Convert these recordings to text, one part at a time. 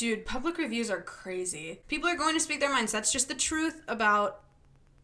Dude, public reviews are crazy. People are going to speak their minds. That's just the truth about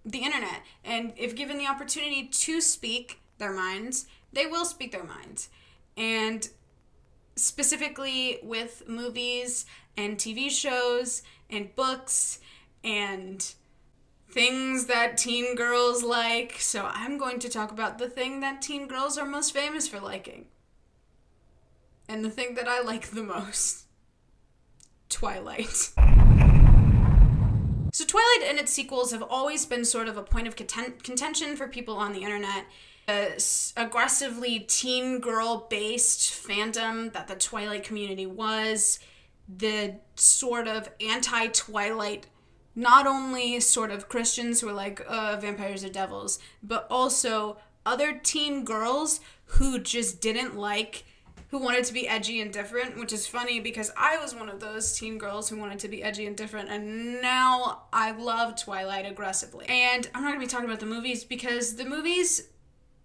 the internet. And if given the opportunity to speak their minds, they will speak their minds. And specifically with movies and TV shows and books and things that teen girls like. So I'm going to talk about the thing that teen girls are most famous for liking. And the thing that I like the most. Twilight. So Twilight and its sequels have always been sort of a point of contention for people on the internet. Aggressively teen girl-based fandom that the Twilight community was. The sort of anti-Twilight, not only sort of Christians who are like, vampires are devils, but also other teen girls who just didn't like, who wanted to be edgy and different, which is funny because I was one of those teen girls who wanted to be edgy and different, and now I love Twilight aggressively. And I'm not going to be talking about the movies because the movies,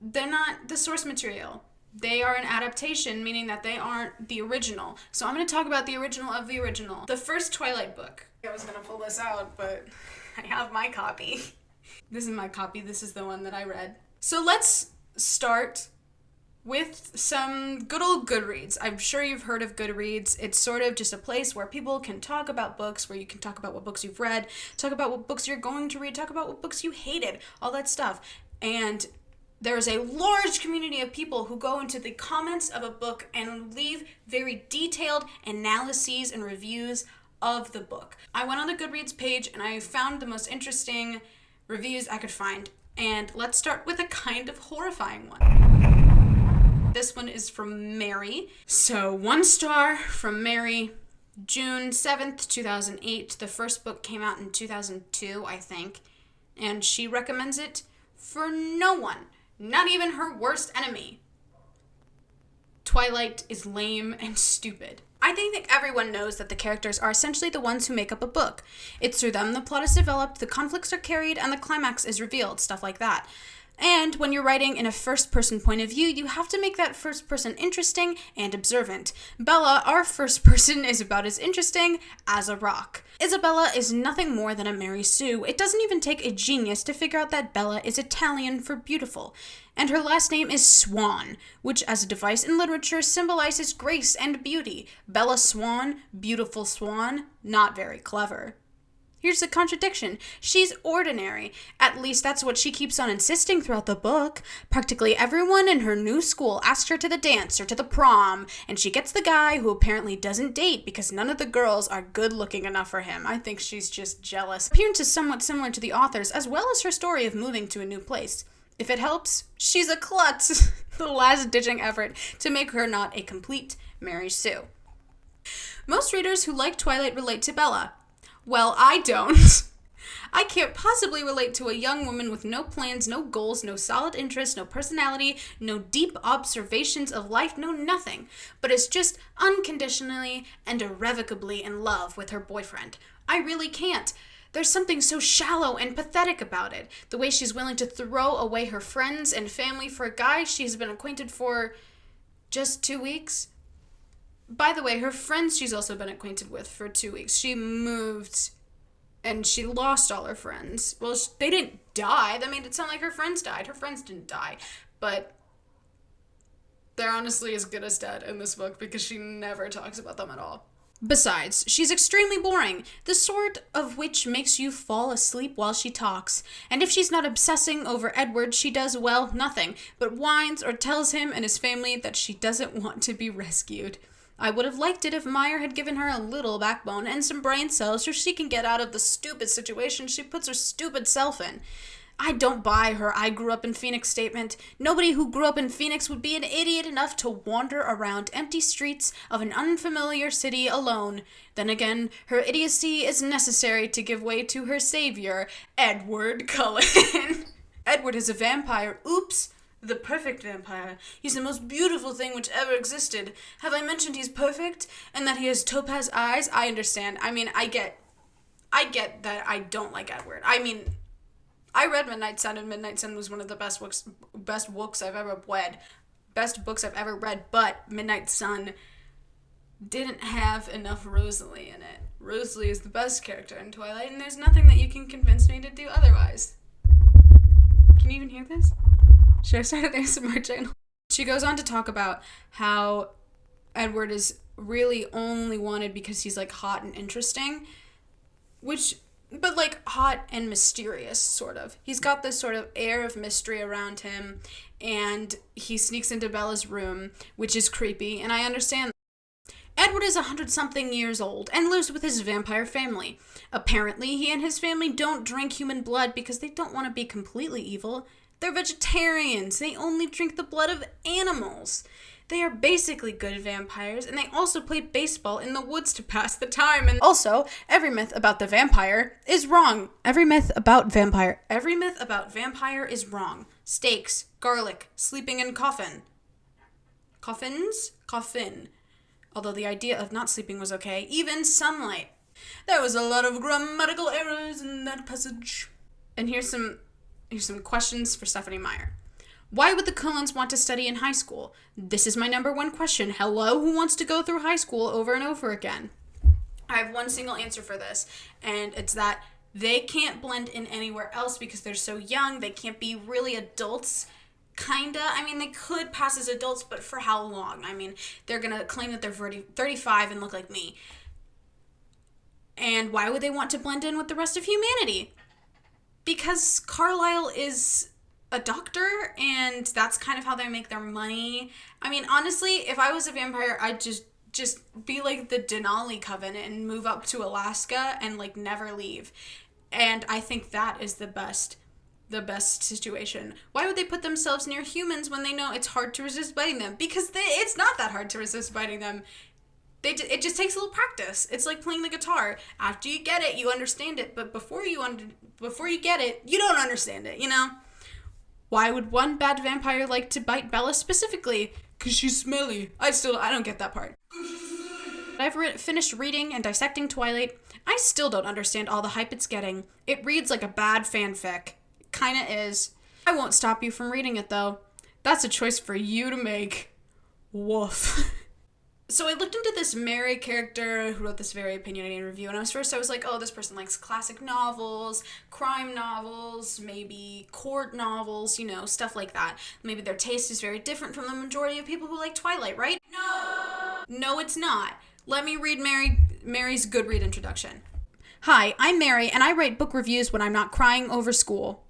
they're not the source material. They are an adaptation, meaning that they aren't the original. So I'm going to talk about the original of the original. The first Twilight book. I was going to pull this out, but I have my copy. This is my copy. This is the one that I read. So let's start with some good old Goodreads. I'm sure you've heard of Goodreads. It's sort of just a place where people can talk about books, where you can talk about what books you've read, talk about what books you're going to read, talk about what books you hated, all that stuff. And there is a large community of people who go into the comments of a book and leave very detailed analyses and reviews of the book. I went on the Goodreads page and I found the most interesting reviews I could find. And let's start with a kind of horrifying one. This one is from Mary. So 1 star from Mary, June 7th, 2008. The first book came out in 2002, I think. And she recommends it for no one, not even her worst enemy. Twilight is lame and stupid. I think that everyone knows that the characters are essentially the ones who make up a book. It's through them the plot is developed, the conflicts are carried, and the climax is revealed, stuff like that. And when you're writing in a first-person point of view, you have to make that first person interesting and observant. Bella, our first person, is about as interesting as a rock. Isabella is nothing more than a Mary Sue. It doesn't even take a genius to figure out that Bella is Italian for beautiful. And her last name is Swan, which as a device in literature symbolizes grace and beauty. Bella Swan, beautiful swan, not very clever. Here's the contradiction. She's ordinary. At least that's what she keeps on insisting throughout the book. Practically everyone in her new school asks her to the dance or to the prom, and she gets the guy who apparently doesn't date because none of the girls are good looking enough for him. I think she's just jealous. Appearance is somewhat similar to the author's, as well as her story of moving to a new place. If it helps, she's a klutz. The last-ditching effort to make her not a complete Mary Sue. Most readers who like Twilight relate to Bella. Well, I don't. I can't possibly relate to a young woman with no plans, no goals, no solid interests, no personality, no deep observations of life, no nothing, but is just unconditionally and irrevocably in love with her boyfriend. I really can't. There's something so shallow and pathetic about it. The way she's willing to throw away her friends and family for a guy she's been acquainted for just 2 weeks. By the way, her friends she's also been acquainted with for 2 weeks. She moved and she lost all her friends. Well, they didn't die. That made it sound like her friends died. Her friends didn't die. But they're honestly as good as dead in this book because she never talks about them at all. Besides, she's extremely boring, the sort of which makes you fall asleep while she talks. And if she's not obsessing over Edward, she does, well, nothing, but whines or tells him and his family that she doesn't want to be rescued. I would have liked it if Meyer had given her a little backbone and some brain cells so she can get out of the stupid situation she puts her stupid self in. I don't buy her I grew up in Phoenix statement. Nobody who grew up in Phoenix would be an idiot enough to wander around empty streets of an unfamiliar city alone. Then again, her idiocy is necessary to give way to her savior, Edward Cullen. Edward is a vampire. Oops. The perfect vampire. He's the most beautiful thing which ever existed. Have I mentioned he's perfect? And that he has topaz eyes? I understand. I mean, I get that I don't like Edward. I mean, I read Midnight Sun, and Midnight Sun was one of the best books I've ever read. Best books I've ever read, but Midnight Sun didn't have enough Rosalie in Rosalie is the best character in Twilight, and there's nothing that you can convince me to do otherwise. Can you even hear this? Should I start an ASMR channel? She goes on to talk about how Edward is really only wanted because he's, like, hot and interesting, but, like, hot and mysterious, sort of. He's got this sort of air of mystery around him, and he sneaks into Bella's room, which is creepy, and I understand. Edward is 100-something years old and lives with his vampire family. Apparently, he and his family don't drink human blood because they don't want to be completely evil. They're vegetarians. They only drink the blood of animals. They are basically good vampires, and they also play baseball in the woods to pass the time. And also, every myth about the vampire is wrong. Every myth about vampire is wrong. Steaks, garlic, sleeping in coffin. Coffin. Although the idea of not sleeping was okay. Even sunlight. There was a lot of grammatical errors in that passage. And here's some questions for Stephanie Meyer. Why would the Cullens want to study in high school? This is my number one question. Hello, who wants to go through high school over and over again? I have one single answer for this, and it's that they can't blend in anywhere else because they're so young. They can't be really adults. Kinda. I mean, they could pass as adults, but for how long? I mean, they're gonna claim that they're 35 and look like me. And why would they want to blend in with the rest of humanity? Because Carlisle is a doctor, and that's kind of how they make their money. I mean, honestly, if I was a vampire, I'd just be like the Denali Covenant and move up to Alaska and, like, never leave. And I think that is the best situation. Why would they put themselves near humans when they know it's hard to resist biting them? Because it's not that hard to resist biting them. It just takes a little practice. It's like playing the guitar. After you get it, you understand it. But before you get it, you don't understand it, you know? Why would one bad vampire like to bite Bella specifically? 'Cause she's smelly. I don't get that part. I've finished reading and dissecting Twilight. I still don't understand all the hype it's getting. It reads like a bad fanfic. Kinda is. I won't stop you from reading it, though. That's a choice for you to make. Woof. So I looked into this Mary character who wrote this very opinionated review, and I was like, oh, this person likes classic novels, crime novels, maybe court novels, you know, stuff like that. Maybe their taste is very different from the majority of people who like Twilight, right? No, it's not. Let me read Mary's Goodread introduction. Hi, I'm Mary, and I write book reviews when I'm not crying over school.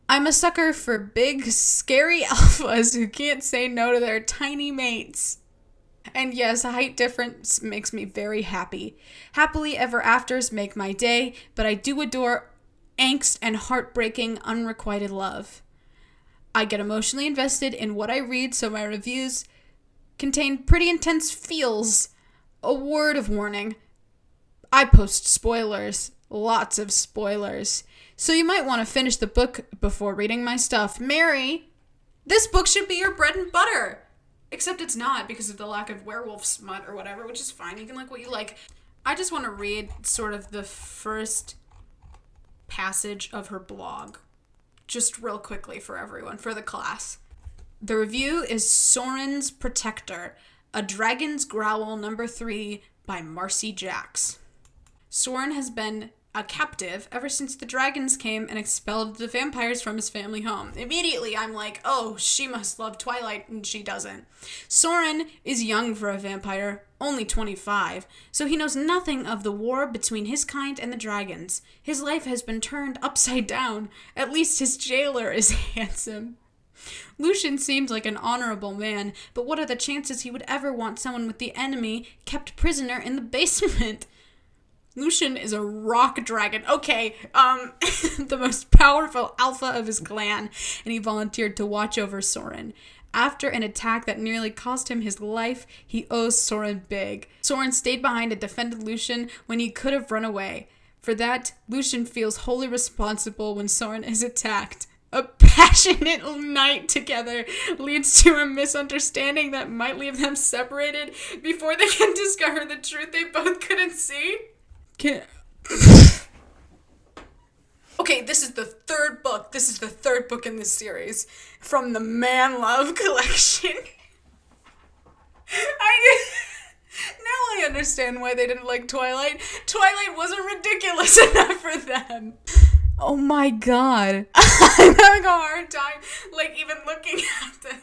I'm a sucker for big, scary alphas who can't say no to their tiny mates. And yes, a height difference makes me very happy. Happily ever afters make my day, but I do adore angst and heartbreaking, unrequited love. I get emotionally invested in what I read, so my reviews contain pretty intense feels. A word of warning. I post spoilers. Lots of spoilers. So you might want to finish the book before reading my stuff. Mary, this book should be your bread and butter. Except it's not because of the lack of werewolf smut or whatever, which is fine. You can like what you like. I just want to read sort of the first passage of her blog. Just real quickly for everyone, for the class. The review is Soren's Protector, A Dragon's Growl number 3 by Marcy Jacks. Soren has been a captive ever since the dragons came and expelled the vampires from his family home. Immediately, I'm like, oh, she must love Twilight, and she doesn't. Soren is young for a vampire, only 25, so he knows nothing of the war between his kind and the dragons. His life has been turned upside down. At least his jailer is handsome. Lucian seems like an honorable man, but what are the chances he would ever want someone with the enemy kept prisoner in the basement? Lucian is a rock dragon. Okay, the most powerful alpha of his clan, and he volunteered to watch over Soren. After an attack that nearly cost him his life, he owes Soren big. Soren stayed behind and defended Lucian when he could have run away. For that, Lucian feels wholly responsible when Soren is attacked. A passionate night together leads to a misunderstanding that might leave them separated before they can discover the truth they both couldn't see. Okay, this is the third book. This is the third book in this series from the Man Love collection. Now I understand why they didn't like Twilight. Twilight wasn't ridiculous enough for them. Oh my god. I'm having a hard time, like, even looking at the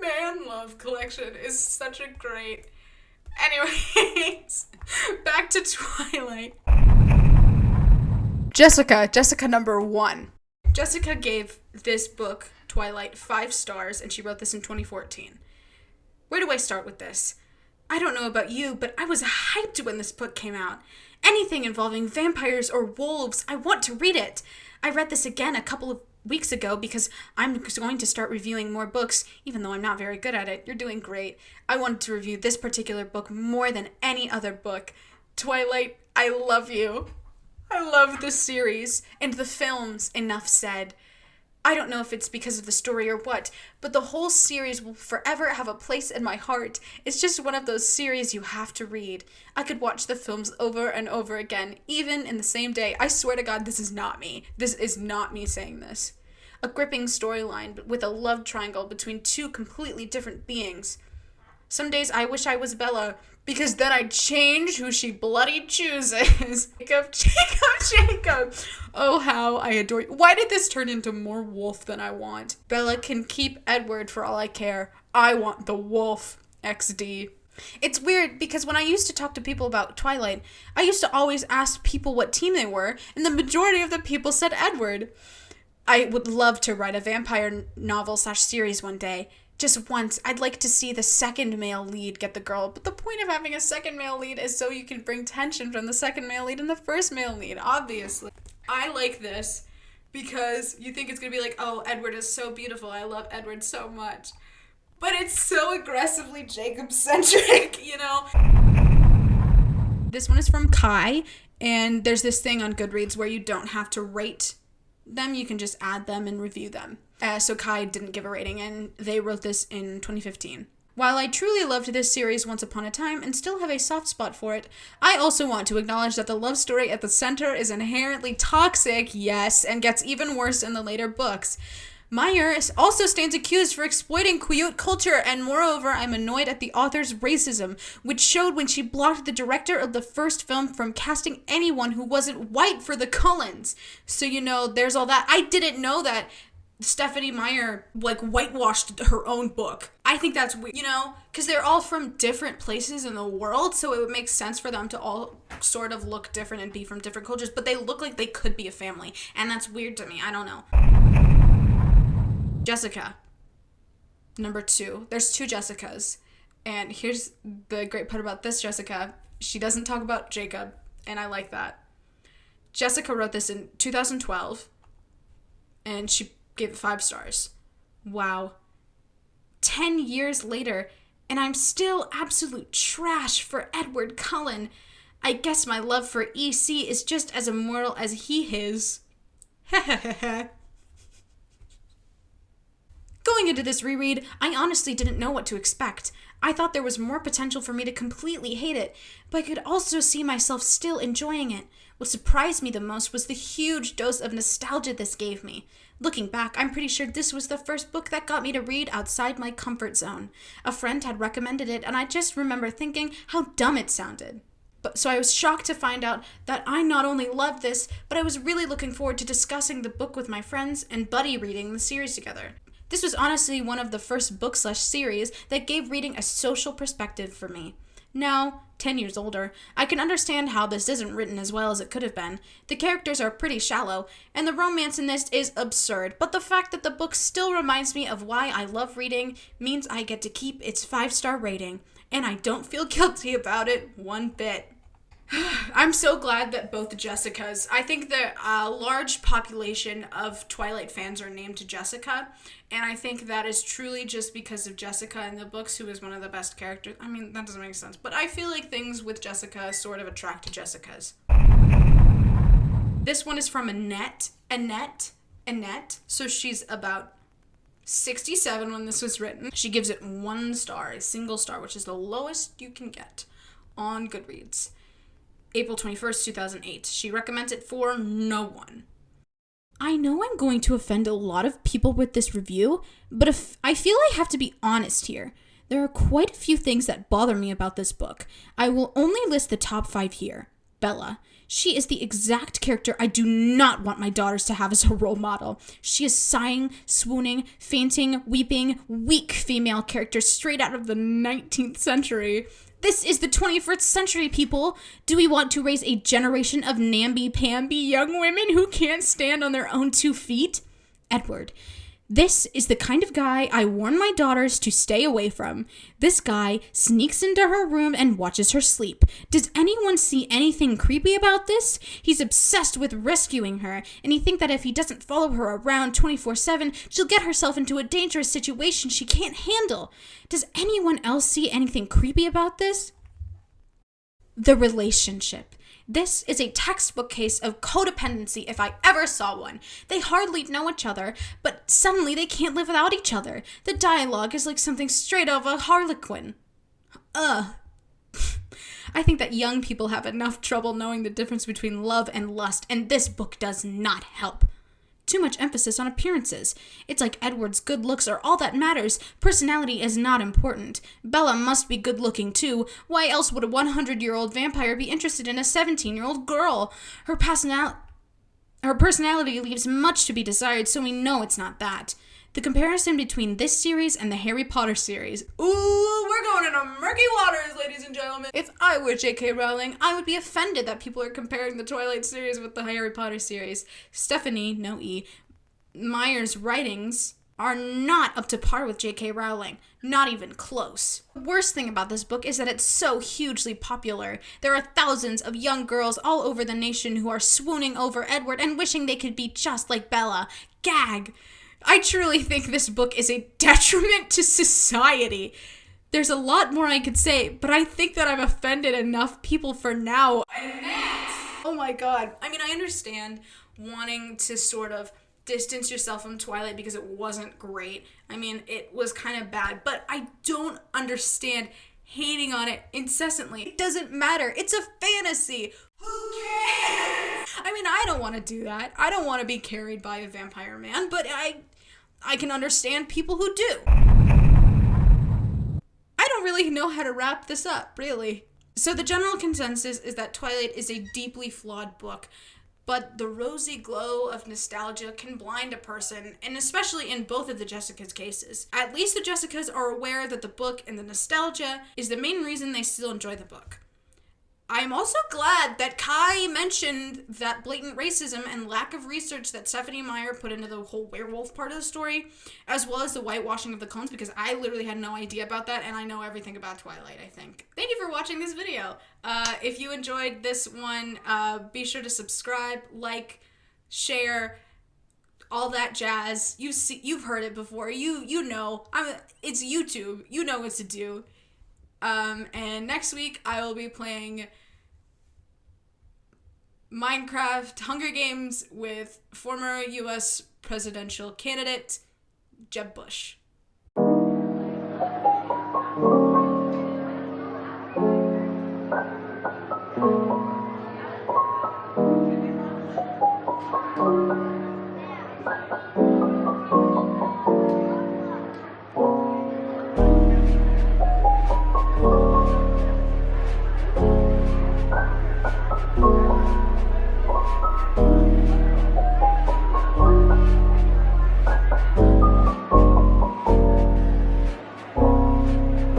Man Love collection is such a great... Anyways, back to Twilight. Jessica number 1. Jessica gave this book, Twilight, 5 stars, and she wrote this in 2014. Where do I start with this? I don't know about you, but I was hyped when this book came out. Anything involving vampires or wolves, I want to read it. I read this again a couple of weeks ago because I'm going to start reviewing more books, even though I'm not very good at it. You're doing great. I wanted to review this particular book more than any other book. Twilight, I love you. I love the series and the films, enough said. I don't know if it's because of the story or what, but the whole series will forever have a place in my heart. It's just one of those series you have to read. I could watch the films over and over again, even in the same day. I swear to God, this is not me. This is not me saying this. A gripping storyline with a love triangle between two completely different beings. Some days I wish I was Bella, because then I'd change who she bloody chooses. Jacob. Oh, how I adore you. Why did this turn into more wolf than I want? Bella can keep Edward for all I care. I want the wolf. XD. It's weird because when I used to talk to people about Twilight, I used to always ask people what team they were, and the majority of the people said Edward. I would love to write a vampire novel/series one day. Just once, I'd like to see the second male lead get the girl, but the point of having a second male lead is so you can bring tension from the second male lead and the first male lead, obviously. I like this because you think it's going to be like, oh, Edward is so beautiful, I love Edward so much. But it's so aggressively Jacob-centric, you know? This one is from Kai, and there's this thing on Goodreads where you don't have to rate them, you can just add them and review them. So Kai didn't give a rating, and they wrote this in 2015. While I truly loved this series once upon a time and still have a soft spot for it, I also want to acknowledge that the love story at the center is inherently toxic, yes, and gets even worse in the later books. Meyer also stands accused for exploiting queer culture, and moreover, I'm annoyed at the author's racism, which showed when she blocked the director of the first film from casting anyone who wasn't white for the Cullens. So, you know, there's all that. I didn't know that Stephanie Meyer, like, whitewashed her own book. I think that's weird, you know, because they're all from different places in the world, so it would make sense for them to all sort of look different and be from different cultures, but they look like they could be a family, and that's weird to me. I don't know. Jessica, number 2. There's 2 Jessicas, and here's the great part about this Jessica. She doesn't talk about Jacob, and I like that. Jessica wrote this in 2012, and she gave it 5 stars. Wow. 10 years later, and I'm still absolute trash for Edward Cullen. I guess my love for EC is just as immortal as he is. Going into this reread, I honestly didn't know what to expect. I thought there was more potential for me to completely hate it, but I could also see myself still enjoying it. What surprised me the most was the huge dose of nostalgia this gave me. Looking back, I'm pretty sure this was the first book that got me to read outside my comfort zone. A friend had recommended it, and I just remember thinking how dumb it sounded. So I was shocked to find out that I not only loved this, but I was really looking forward to discussing the book with my friends and buddy reading the series together. This was honestly one of the first book/series that gave reading a social perspective for me. Now, 10 years older, I can understand how this isn't written as well as it could have been. The characters are pretty shallow, and the romance in this is absurd, but the fact that the book still reminds me of why I love reading means I get to keep its 5-star rating, and I don't feel guilty about it one bit. I'm so glad that both Jessicas, I think that a large population of Twilight fans are named Jessica, and I think that is truly just because of Jessica in the books, who is one of the best characters. I mean, that doesn't make sense, but I feel like things with Jessica sort of attract Jessicas. This one is from Annette, so she's about 67 when this was written. She gives it 1 star, a single star, which is the lowest you can get on Goodreads. April 21st, 2008. She recommends it for no one. I know I'm going to offend a lot of people with this review, but if I feel I have to be honest here. There are quite a few things that bother me about this book. I will only list the top 5 here. Bella. She is the exact character I do not want my daughters to have as a role model. She is sighing, swooning, fainting, weeping, weak female character straight out of the 19th century. This is the 21st century, people. Do we want to raise a generation of namby-pamby young women who can't stand on their own 2 feet? Edward. This is the kind of guy I warn my daughters to stay away from. This guy sneaks into her room and watches her sleep. Does anyone see anything creepy about this? He's obsessed with rescuing her, and he thinks that if he doesn't follow her around 24/7, she'll get herself into a dangerous situation she can't handle. Does anyone else see anything creepy about this? The relationship. This is a textbook case of codependency if I ever saw one. They hardly know each other, but suddenly they can't live without each other. The dialogue is like something straight out of a Harlequin. I think that young people have enough trouble knowing the difference between love and lust, and this book does not help. Too much emphasis on appearances. It's like Edward's good looks are all that matters. Personality is not important. Bella must be good looking too. Why else would a 100-year-old vampire be interested in a 17-year-old girl? Her personality leaves much to be desired, so we know it's not that. The comparison between this series and the Harry Potter series. Ooh, we're going into murky waters, ladies and gentlemen. If I were J.K. Rowling, I would be offended that people are comparing the Twilight series with the Harry Potter series. Stephanie, no E, Meyer's writings are not up to par with J.K. Rowling. Not even close. The worst thing about this book is that it's so hugely popular. There are thousands of young girls all over the nation who are swooning over Edward and wishing they could be just like Bella. Gag. I truly think this book is a detriment to society. There's a lot more I could say, but I think that I've offended enough people for now. Oh my god. I mean, I understand wanting to sort of distance yourself from Twilight because it wasn't great. I mean, it was kind of bad, but I don't understand hating on it incessantly. It doesn't matter. It's a fantasy. Who cares? I mean, I don't want to do that. I don't want to be carried by a vampire man, but I can understand people who do. I don't really know how to wrap this up, really. So the general consensus is that Twilight is a deeply flawed book, but the rosy glow of nostalgia can blind a person, and especially in both of the Jessica's cases. At least the Jessicas are aware that the book and the nostalgia is the main reason they still enjoy the book. I'm also glad that Kai mentioned that blatant racism and lack of research that Stephanie Meyer put into the whole werewolf part of the story, as well as the whitewashing of the clones, because I literally had no idea about that, and I know everything about Twilight, I think. Thank you for watching this video. If you enjoyed this one, be sure to subscribe, like, share, all that jazz. You've heard it before. You know. It's YouTube. You know what to do. And next week I will be playing Minecraft Hunger Games with former U.S. presidential candidate Jeb Bush.